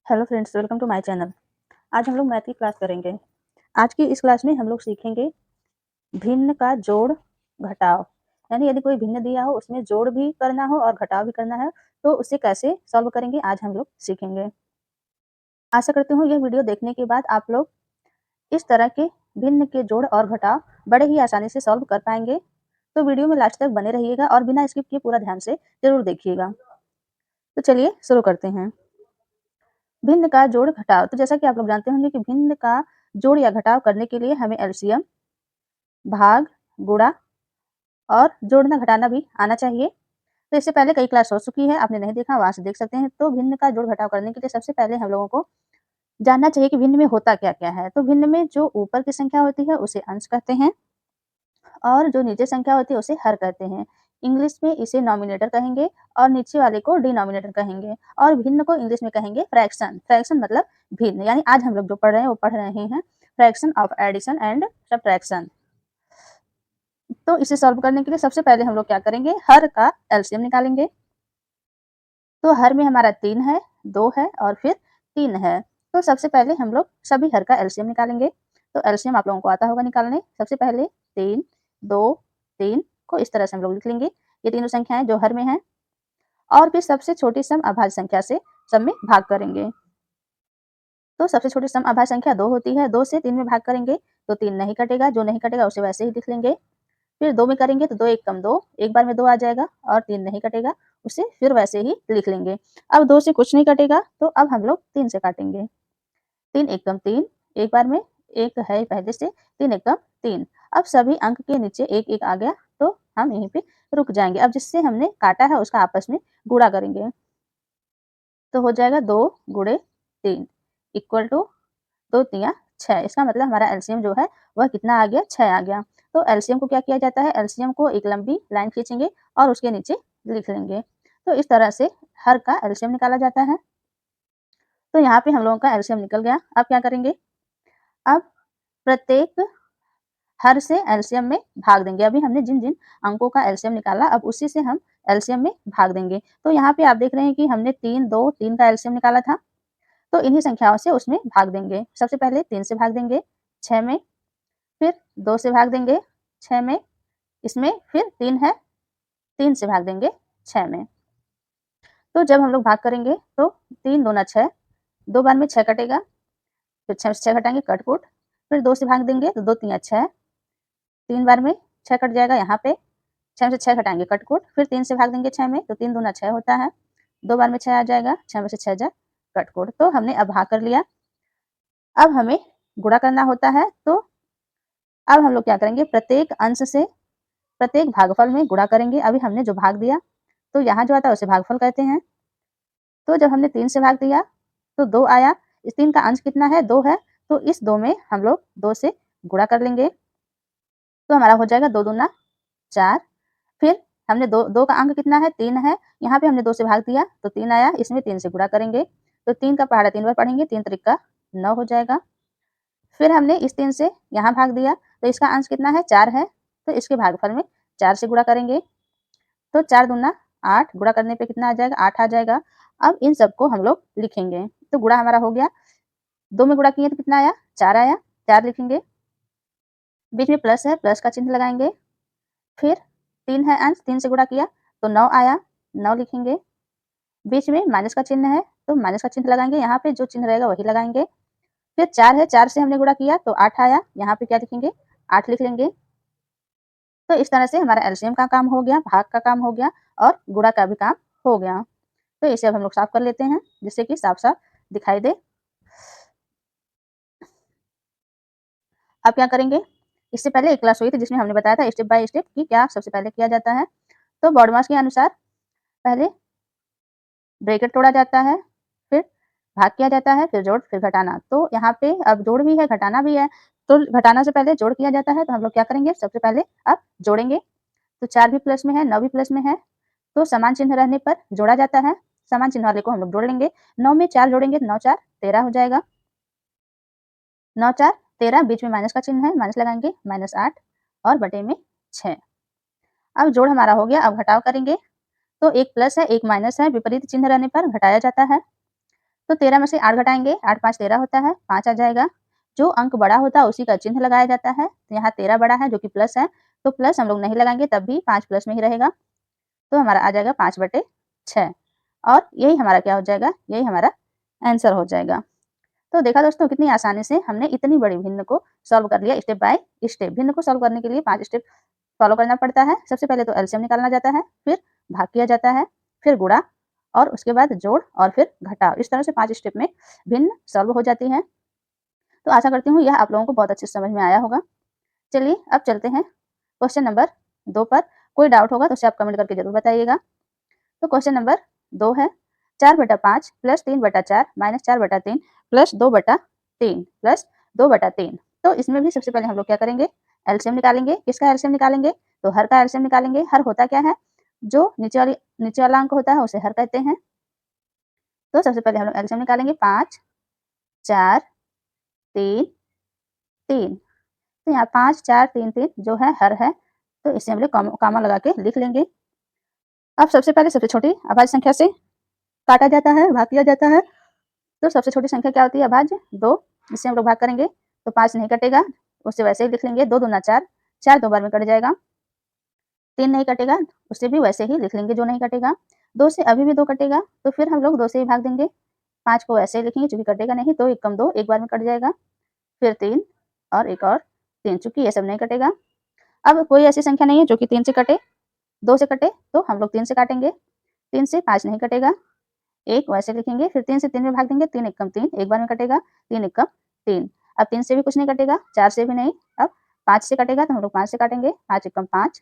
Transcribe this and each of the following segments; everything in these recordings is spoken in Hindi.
Hello friends, welcome to my channel. आज हम लोग मैथ की क्लास करेंगे। आज की इस क्लास में हम लोग सीखेंगे भिन्न का जोड़ घटाव। यानी यदि कोई भिन्न दिया हो उसमें जोड़ भी करना हो और घटाव भी करना है तो उसे कैसे सॉल्व करेंगे आज हम लोग सीखेंगे। आशा करती हूँ यह वीडियो देखने के बाद आप लोग इस तरह के भिन्न के जोड़ और घटाव बड़े ही आसानी से सॉल्व कर पाएंगे। तो वीडियो में लास्ट तक बने रहिएगा और बिना स्किप किए पूरा ध्यान से जरूर देखिएगा। तो चलिए शुरू करते हैं। भिन्न का जोड़ घटाव। तो जैसा कि आप लोग जानते होंगे कि भिन्न का जोड़ या घटाव करने के लिए हमें एलसीएम, भाग, गुणा और जोड़ना घटाना भी आना चाहिए। तो इससे पहले कई क्लास हो चुकी है, आपने नहीं देखा वहां से देख सकते हैं। तो भिन्न का जोड़ घटाव करने के लिए सबसे पहले हम लोगों को जानना चाहिए कि भिन्न में होता क्या क्या है। तो भिन्न में जो ऊपर की संख्या होती है उसे अंश कहते हैं और जो नीचे संख्या होती है उसे हर कहते हैं। इंग्लिश में इसे नॉमिनेटर कहेंगे और नीचे वाले को डिनोमिनेटर कहेंगे और भिन्न को इंग्लिश में कहेंगे फ्रैक्शन। फ्रैक्शन मतलब भिन्न। यानी आज हम लोग जो पढ़ रहे हैं वो पढ़ रहे हैं fraction of addition and subtraction. तो इसे सॉल्व करने के लिए सबसे पहले हम लोग क्या करेंगे, हर का एलसीएम निकालेंगे। तो हर में हमारा 3 है, 2 है और फिर 3 है। तो सबसे पहले हम लोग सभी हर का एलसीएम निकालेंगे। तो एलसीएम आप लोगों को आता होगा निकालने। सबसे पहले 3, 2, 3 को इस तरह से हम लोग लिख लेंगे। ये तीनों संख्याएं जो हर में हैं और फिर सबसे छोटी सम अभाज्य संख्या से सब में भाग करेंगे। तो सबसे छोटी सम अभाज्य संख्या 2 होती है। 2 से 3 में भाग करेंगे तो 3 नहीं कटेगा, जो नहीं कटेगा उसे वैसे ही लिख लेंगे। फिर 2 में करेंगे तो 2 एक कम 2, एक बार में 2 आ जाएगा और 3 नहीं कटेगा, उसे फिर वैसे ही लिख लेंगे। अब 2 से कुछ नहीं कटेगा तो अब हम लोग 3 से काटेंगे। 3 एकम 3, एक बार में 1 है पहले से, 3 एकम 3। अब सभी अंक के नीचे 1-1 आ गया तो हम यहीं पे रुक जाएंगे। अब जिससे हमने काटा है उसका आपस में गुणा करेंगे। तो हो जाएगा 2 गुणे 3 इक्वल टू 2 तिया 6। इसका मतलब हमारा एलसीएम जो है वह कितना आ गया, 6 आ गया। तो एलसीएम को क्या किया जाता है, एलसीएम को एक लंबी लाइन खींचेंगे और उसके नीचे लिख लेंगे। तो इस तरह से हर का एलसीएम निकाला जाता है। तो यहाँ पे हम लोगों का एलसीएम निकल गया। अब क्या करेंगे, अब प्रत्येक हर से एलसीएम में भाग देंगे। अभी हमने जिन जिन अंकों का एलसीएम निकाला अब उसी से हम एलसीएम में भाग देंगे। तो यहाँ पे आप देख रहे हैं कि हमने 3, 2, 3 का एलसीएम निकाला था। तो इन्हीं संख्याओं से उसमें भाग देंगे। सबसे पहले 3 से भाग देंगे 6 में, फिर 2 से भाग देंगे 6 में, इसमें फिर 3 है, 3 से भाग देंगे 6 में। तो जब हम लोग भाग करेंगे तो 3 दूना 6, 2 बार में 6 कटेगा, फिर 6 से 6 घटाएंगे कट-कुट, फिर 2 से भाग देंगे तो 2 तिया 6, 3 बार में 6 कट जाएगा यहाँ पे, 6 में से 6 घटाएंगे कट-कुट, फिर 3 से भाग देंगे 6 में तो 3 दूना 6 होता है, 2 बार में 6 आ जाएगा, 6 में से 6 जा कट-कुट। तो हमने अब भाग कर लिया। अब हमें गुणा करना होता है। तो अब हम लोग क्या करेंगे, प्रत्येक अंश से प्रत्येक भागफल में गुणा करेंगे। अभी हमने जो भाग दिया तो यहाँ जो आता है उसे भागफल कहते हैं। तो जब हमने 3 से भाग दिया तो 2 आया। इस 3 का अंश कितना है, 2 है। तो इस 2 में हम लोग 2 से गुणा कर लेंगे। तो हमारा हो जाएगा 2 दूना 4। फिर हमने 2 का अंक कितना है, 3 है। यहाँ पे हमने 2 से भाग दिया तो 3 आया, इसमें 3 से गुणा करेंगे। तो 3 का पहाड़ा 3 बार पढ़ेंगे, 3 त्रिका 9 हो जाएगा। फिर हमने इस 3 से यहाँ भाग दिया तो इसका अंश कितना है, 4 है। तो इसके भागफल में 4 से गुणा करेंगे। तो 4 दूना 8, गुणा करने पे कितना आ जाएगा, 8 आ जाएगा। अब इन सबको हम लोग लिखेंगे। तो गुणा हमारा हो गया, 2 में गुणा किए तो कितना आया, 4 आया, 4 लिखेंगे। बीच में प्लस है, प्लस का चिन्ह लगाएंगे। फिर 3 है अंश, 3 से गुणा किया तो 9 आया, 9 लिखेंगे। बीच में माइनस का चिन्ह है तो माइनस का चिन्ह लगाएंगे। यहाँ पे जो चिन्ह रहेगा वही लगाएंगे। फिर 4 है, 4 से हमने गुणा किया तो 8 आया, यहाँ पे क्या लिखेंगे, 8 लिख लेंगे। तो इस तरह से हमारा एलसीएम का काम हो गया, भाग का काम हो गया और गुणा का भी काम हो गया। तो इसे अब हम लोग साफ कर लेते हैं जिससे कि साफ साफ दिखाई दे। अब क्या करेंगे, इससे पहले एक क्लास हुई थी जिसमें हमने बताया था स्टेप बाय स्टेप कि क्या सबसे पहले किया जाता है। तो बॉडमास के अनुसार पहले ब्रैकेट तोड़ा जाता है, फिर भाग किया जाता है, फिर जोड़, फिर घटाना। तो यहाँ पे अब जोड़ भी है, घटाना भी है। तो घटाना से पहले जोड़ किया जाता है। तो हम लोग क्या करेंगे, सबसे पहले अब जोड़ेंगे। तो 4 भी प्लस में है, 9 भी प्लस में है। तो समान चिन्ह रहने पर जोड़ा जाता है। समान चिन्ह वाले को हम लोग जोड़ लेंगे। 9 में 4 जोड़ेंगे तो 9 4 13 हो जाएगा। 9 4 13, बीच में माइनस का चिन्ह है, माइनस लगाएंगे, -8 और बटे में 6। अब जोड़ हमारा हो गया। अब घटाव करेंगे। तो एक प्लस है, एक माइनस है, विपरीत चिन्ह रहने पर घटाया जाता है। तो 13 में से 8 घटाएंगे, 8 5 13 होता है, 5 आ जाएगा। जो अंक बड़ा होता है उसी का चिन्ह लगाया जाता है। तो यहाँ 13 बड़ा है जो कि प्लस है, तो प्लस हम लोग नहीं लगाएंगे तब भी 5 प्लस में ही रहेगा। तो हमारा आ जाएगा 5/6 और यही हमारा क्या हो जाएगा, यही हमारा आंसर हो जाएगा। तो देखा दोस्तों कितनी आसानी से हमने इतनी बड़ी भिन्न को सॉल्व कर लिया स्टेप बाय स्टेप। भिन्न को सॉल्व करने के लिए 5 स्टेप फॉलो करना पड़ता है। सबसे पहले तो एलसीएम निकालना जाता है, फिर भाग किया जाता है, फिर गुणा और उसके बाद जोड़ और फिर घटाव। इस तरह से 5 स्टेप में भिन्न सॉल्व हो जाती है। तो आशा करती हूँ यह आप लोगों को बहुत अच्छे से समझ में आया होगा। चलिए अब चलते हैं क्वेश्चन नंबर 2 पर। कोई डाउट होगा तो उसे आप कमेंट करके जरूर बताइएगा। तो क्वेश्चन नंबर 2 है 4/5 प्लस 3/4 माइनस 4/3 प्लस 2/3 प्लस 2/3। तो इसमें भी सबसे पहले हम लोग क्या करेंगे, एलसीएम निकालेंगे। किसका एलसीएम निकालेंगे, तो हर का एलसीएम निकालेंगे। हर होता क्या है, जो नीचे वाला अंक होता है उसे हर कहते हैं। तो सबसे पहले हम लोग एलसीएम निकालेंगे 5 4 3 3। तो यहाँ 5 4 3 3 जो है हर है, तो इसे हम लोग कामा लगा के लिख लेंगे। अब सबसे पहले सबसे छोटी अभाज्य संख्या से काटा जाता है, भाग किया जाता है। तो सबसे छोटी संख्या क्या होती है, अभाज्य 2। इससे हम लोग भाग करेंगे तो 5 नहीं कटेगा, उससे वैसे ही लिख लेंगे। 2 दूना 4, 4 2 बार में कट जाएगा। 3 नहीं कटेगा, उससे भी वैसे ही लिख लेंगे जो नहीं कटेगा। 2 से अभी भी 2 कटेगा, तो फिर हम लोग 2 से ही भाग देंगे। 5 को वैसे ही लिखेंगे चूंकि कटेगा नहीं, 2 1 2 एक बार में कट जाएगा। फिर 3 और एक और 3, चूंकि ये सब नहीं कटेगा। अब कोई ऐसी संख्या नहीं है जो कि 3 से कटे, 2 से कटे, तो हम लोग 3 से काटेंगे। 3 से 5 नहीं कटेगा, 1 वैसे लिखेंगे। फिर 3 से 3 में भाग देंगे, 3 1 3 एक बार में कटेगा। 3 1 3। अब 3 से भी कुछ नहीं कटेगा, 4 से भी नहीं। अब 5 से कटेगा तो हम लोग 5 से काटेंगे। 5 1 5,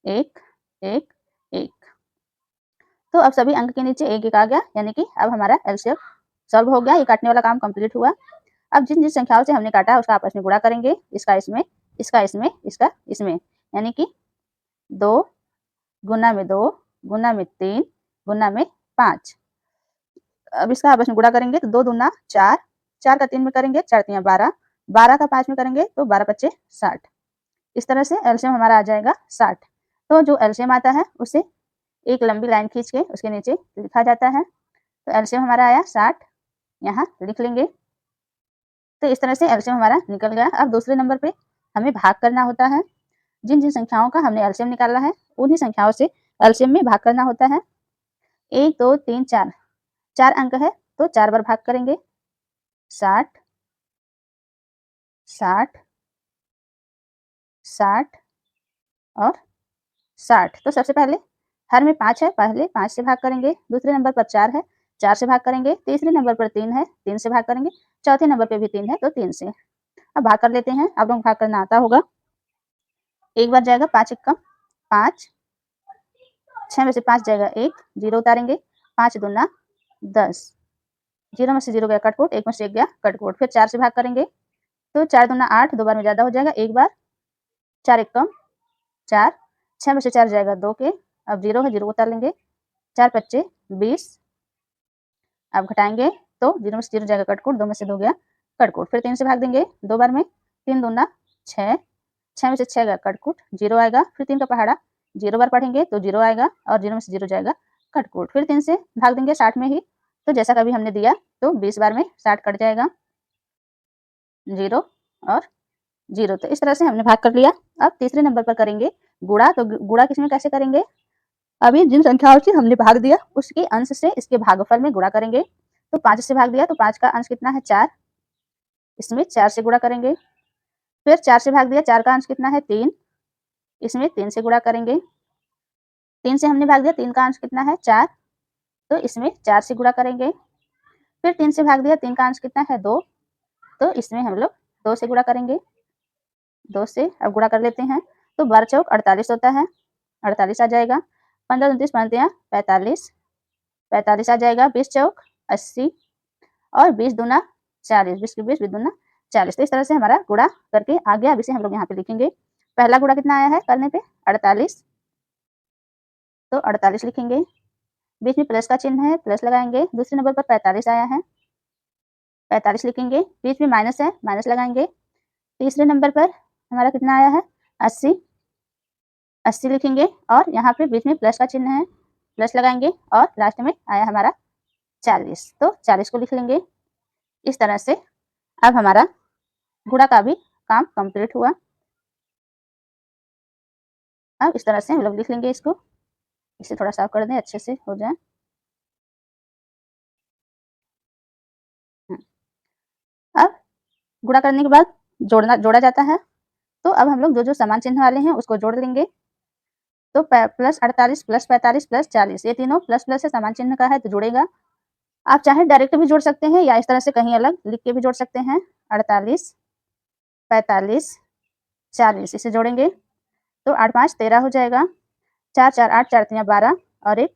1 1 1। तो अब सभी अंक के नीचे 1 1 आ गया, यानी कि अब हमारा एलसीएम सॉल्व हो गया। ये काटने वाला काम कंप्लीट हुआ। अब जिन जिन संख्याओं से हमने काटा उसका आपस में गुणा करेंगे। इसका इसमें, इसका इसमें, इसका इसमें, यानी कि 2 गुना में 2 गुना में 3 गुना में 5। अब इसका आपस में गुणा करेंगे तो 2 दूना 4, 4 का 3 में करेंगे 4 तियां 12, 12 का 5 में करेंगे तो 12 पच्चे 60। इस तरह से एलसीएम हमारा आ जाएगा 60। तो जो एलसीएम आता है उसे एक लंबी लाइन खींच के उसके नीचे लिखा जाता है। तो एलसीएम हमारा आया 60, यहाँ लिख लेंगे। तो इस तरह से एलसीएम हमारा निकल गया। अब दूसरे नंबर पे हमें भाग करना होता है। जिन जिन संख्याओं का हमने एलसीएम निकाला है उन्हीं संख्याओं से एलसीएम में भाग करना होता है। 1 2 3 4, 4 अंक है तो 4 बार भाग करेंगे। 60 60 60 और 60। तो सबसे पहले हर में 5 है, पहले 5 से भाग करेंगे। दूसरे नंबर पर 4 है, 4 से भाग करेंगे। तीसरे नंबर पर 3 है, 3 से भाग करेंगे। चौथे नंबर पे भी 3 है तो 3 से। अब भाग कर लेते हैं। आप लोग भाग करना आता होगा। एक बार जाएगा 5 1 5, 6 में से 5 जाएगा 1, 0 उतारेंगे। 5 दूना 10, 0 में से 0 गया कटकुट, 1 में से 1 गया कटकुट। फिर 4 से भाग करेंगे तो 4 दूना 8, 2 बार में ज़्यादा हो जाएगा, एक बार। 4 1 4, 6 में से 4 जाएगा 2 के, अब 0 है 0 उतार लेंगे। 4 पच्चे 20। अब घटाएंगे तो 0 में से 0 जाएगा कटकुट, 2 में से 2 गया कटकुट। फिर 3 से भाग देंगे 2 बार में। 3 दूना 6, 6 में से 6 गया कटकुट, 0 आएगा। फिर 3 का पहाड़ा 0 बार पढ़ेंगे तो 0 आएगा और 0 में से 0 जाएगा कटकुट। फिर 3 से भाग देंगे 60 में ही, तो जैसा कभी हमने दिया तो 20 बार में 60 कट जाएगा। 0 और 0। तो इस तरह से हमने भाग कर लिया। अब तीसरे नंबर पर करेंगे गुणा। तो गुणा किसमें कैसे करेंगे, अभी जिन संख्याओं से हमने भाग दिया उसके अंश से इसके भागफल में गुणा करेंगे। तो 5 से भाग दिया तो 5 का अंश कितना है 4, इसमें 4 से गुणा करेंगे। फिर 4 से भाग दिया, 4 का अंश कितना है 3, इसमें 3 से गुणा करेंगे। 3 से हमने भाग दिया, 3 का अंश कितना है 4, तो इसमें 4 से गुणा करेंगे। फिर 3 से भाग दिया, 3 का अंश कितना है 2, तो इसमें हम लोग 2 से गुणा करेंगे। 2 से अब गुणा कर लेते हैं तो 12 चौक 48 होता है, 48 आ जाएगा। 15 29 पंतियाँ 45, 45 आ जाएगा। 20 चौक 80 और 20 दूना 40, 20 की 20 20 दूना 40। तो इस तरह से हमारा गुणा करके आ गया। अब इसे हम लोग यहाँ पे लिखेंगे। पहला गुणा कितना आया है करने पे 48, तो 48 लिखेंगे। बीच में प्लस का चिन्ह है, प्लस लगाएंगे। दूसरे नंबर पर 45 आया है, 45 लिखेंगे। बीच में माइनस है, माइनस लगाएंगे। तीसरे नंबर पर हमारा कितना आया है 80, 80 लिखेंगे और यहाँ पे बीच में प्लस का चिन्ह है, प्लस लगाएंगे और लास्ट में आया हमारा 40। तो 40 को लिख लेंगे। इस तरह से अब हमारा गुणा का भी काम कंप्लीट हुआ। अब इस तरह से हम लोग लिख लेंगे इसको। इसे थोड़ा साफ कर दें, अच्छे से हो जाए। अब गुणा करने के बाद जोड़ा जाता है। तो अब हम लोग जो समान चिन्ह वाले हैं उसको जोड़ लेंगे। तो प्लस 48 प्लस 45 प्लस 40, ये तीनों प्लस प्लस से समान चिन्ह का है तो जुड़ेगा। आप चाहे डायरेक्ट भी जोड़ सकते हैं या इस तरह से कहीं अलग लिख के भी जोड़ सकते हैं। 48 45 40 इसे जोड़ेंगे तो 8 5 13 हो जाएगा। 4 4 8 4 3 12 और 1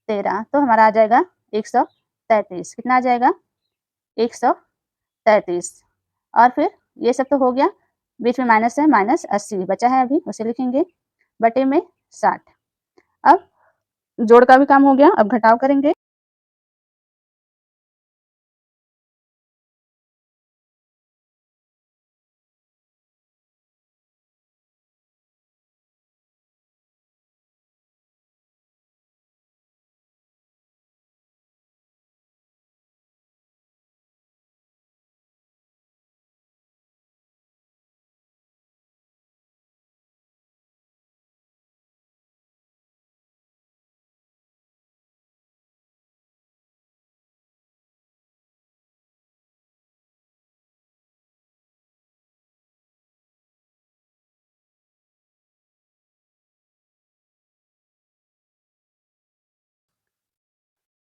13, तो हमारा आ जाएगा 133। कितना आ जाएगा? 133। और फिर ये सब तो हो गया, बीच में माइनस है, माइनस 80 बचा है अभी, उसे लिखेंगे बटे में 60। अब जोड़ का भी काम हो गया, अब घटाव करेंगे।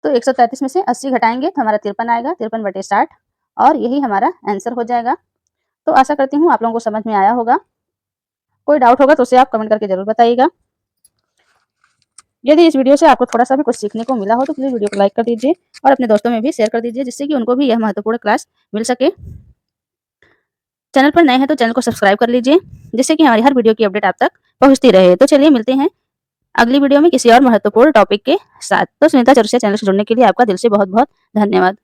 तो 133 में से 80 घटाएंगे तो हमारा 53 आएगा, 53 बटे 60, और यही हमारा आंसर हो जाएगा। तो आशा करती हूँ आप लोगों को समझ में आया होगा। कोई डाउट होगा तो उसे आप कमेंट करके जरूर बताइएगा। यदि इस वीडियो से आपको थोड़ा सा भी कुछ सीखने को मिला हो तो प्लीज़ वीडियो को लाइक कर दीजिए और अपने दोस्तों में भी शेयर कर दीजिए, जिससे कि उनको भी यह महत्वपूर्ण क्लास मिल सके। चैनल पर नए हैं तो चैनल को सब्सक्राइब कर लीजिए, जिससे कि हमारी हर वीडियो की अपडेट आप तक पहुंचती रहे। तो चलिए मिलते हैं अगली वीडियो में किसी और महत्वपूर्ण टॉपिक के साथ। तो सुनीता चौरसिया चैनल से जुड़ने के लिए आपका दिल से बहुत बहुत धन्यवाद।